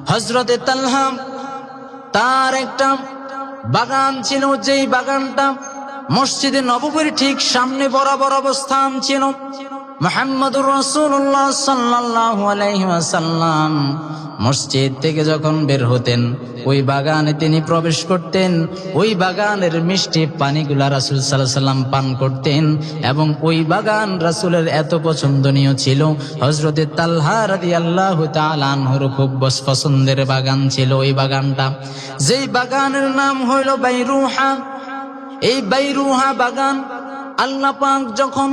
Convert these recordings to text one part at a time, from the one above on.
হযরতে তালহা তার একটা বাগান ছিল, যেই বাগানটা মসজিদে নববীর ঠিক সামনে বরাবর অবস্থান ছিল। মুহাম্মদুর রাসূলুল্লাহ সাল্লাল্লাহু আলাইহি ওয়াসাল্লাম মসজিদ থেকে যখন বের হতেন, ওই বাগানে তিনি প্রবেশ করতেন। ওই বাগানের মিষ্টি পানিগুলা রাসূল সাল্লাল্লাহু আলাইহি ওয়াসাল্লাম পান করতেন, এবং ওই বাগান রাসূলের এত পছন্দনীয় ছিল, হযরতে তালহা রাদিয়াল্লাহু তাআলা আনহুর খুব পছন্দের বাগান ছিল ওই বাগানটা, যেই বাগানের নাম হইল বাইরুহা। এই বাইরুহা বাগান আল্লাহ পাক যখন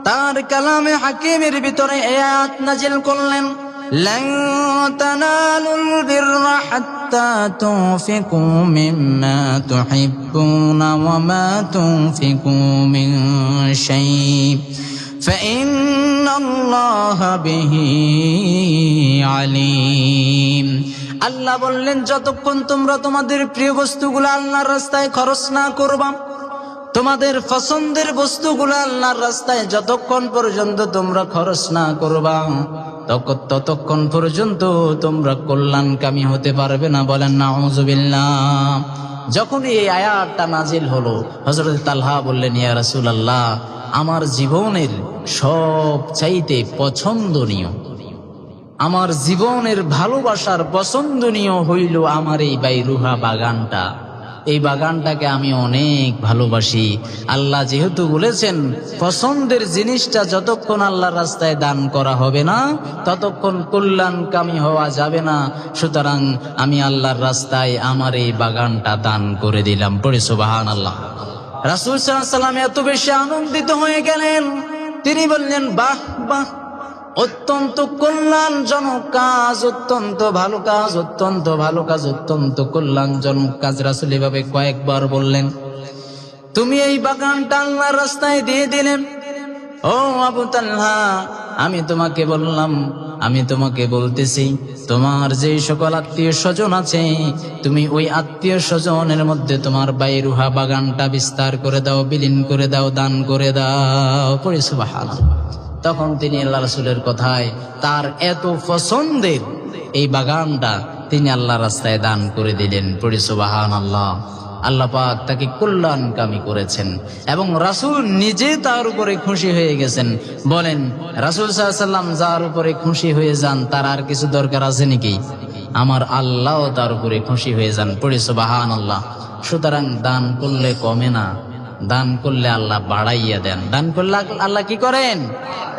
তার কালামে হাকিমের ভিতরে আয়াত নাজিল করলেন, লান তানালুল বিররা হাত্তা তুনফিকু মিম্মা তুহিব্বুনা ওয়া মা তুনফিকু মিন শাই ফাইন্নাল্লাহা বিহি আলিম। আল্লাহ বললেন, যতক্ষণ তোমরা তোমাদের প্রিয় বস্তুগুলো আল্লাহর রাস্তায় খরচ না করবা, তোমাদের পছন্দের বস্তুগুলো আল্লাহর রাস্তায় যতক্ষণ পর্যন্ত তোমরা খরচ না করবা, ততক্ষণ পর্যন্ত তোমরা কল্যাণকামী হতে পারবে না। বলেন নাউযুবিল্লাহ। যখন এই আয়াতটা নাজিল হলো, হযরত তালহা বললেন, ইয়া রাসূলুল্লাহ, আমার জীবনের সব চাইতে পছন্দনীয়, আমার জীবনের ভালোবাসার পছন্দনীয় হইল আমার এই বাইরুহা বাগানটা। এই বাগানটাকে আমি অনেক ভালোবাসি। আল্লাহ যেহেতু বলেছেন পছন্দের জিনিসটা যতক্ষণ আল্লাহর রাস্তায় দান করা হবে না, ততক্ষণ কল্যাণকামী হওয়া যাবে না। সুতরাং আমি আল্লাহর রাস্তায় আমার এই বাগানটা দান করে দিলাম। পড়ে সুবহানাল্লাহ। রাসূল সাল্লাল্লাহু আলাইহি ওয়াসাল্লাম এত বেশি আনন্দিত হয়ে গেলেন, তিনি বললেন, বাহ বাহ, অত্যন্ত কল্যাণজনক কাজ, অত্যন্ত ভালো কাজ, অত্যন্ত ভালো কাজ, অত্যন্ত কল্যাণজনক কাজ। রাসূল এভাবে কয়েকবার বললেন। তুমি এই বাগানটা আল্লাহর রাস্তায় দিয়ে দিলেন। ও আবু তালহা, আমি তোমাকে বললাম, আমি তোমাকে বলতেছি, তোমার যে সকল আত্মীয় স্বজন আছে, তুমি ওই আত্মীয় স্বজনের মধ্যে তোমার বাইরুহা বাগানটা বিস্তার করে দাও, বিলীন করে দাও, দান করে দাও। পড়ে সুবহানাল্লাহ। তখন তিনি আল্লাহ রাসূলের কথায় তার এত পছন্দের এই বাগানটা তিনি আল্লাহ রাস্তায় দান করে দিলেন। পড়ে সুবহানাল্লাহ। আল্লাহ পাক তাকে কল্যাণকামী করেছেন এবং রাসূল নিজে তার উপরে খুশি হয়ে গেছেন। বলেন, রাসূল সাল্লাল্লাহু আলাইহি ওয়াসাল্লাম যার উপরে খুশি হয়ে যান, তার আর কিছু দরকার আছে নাকি? আমার আল্লাহও তার উপরে খুশি হয়ে যান। পড়ে সুবহানাল্লাহ। সুতরাং দান করলে কমে না, দান করলে আল্লাহ বাড়াইয়া দেন। দান করলে আল্লাহ কি করেন?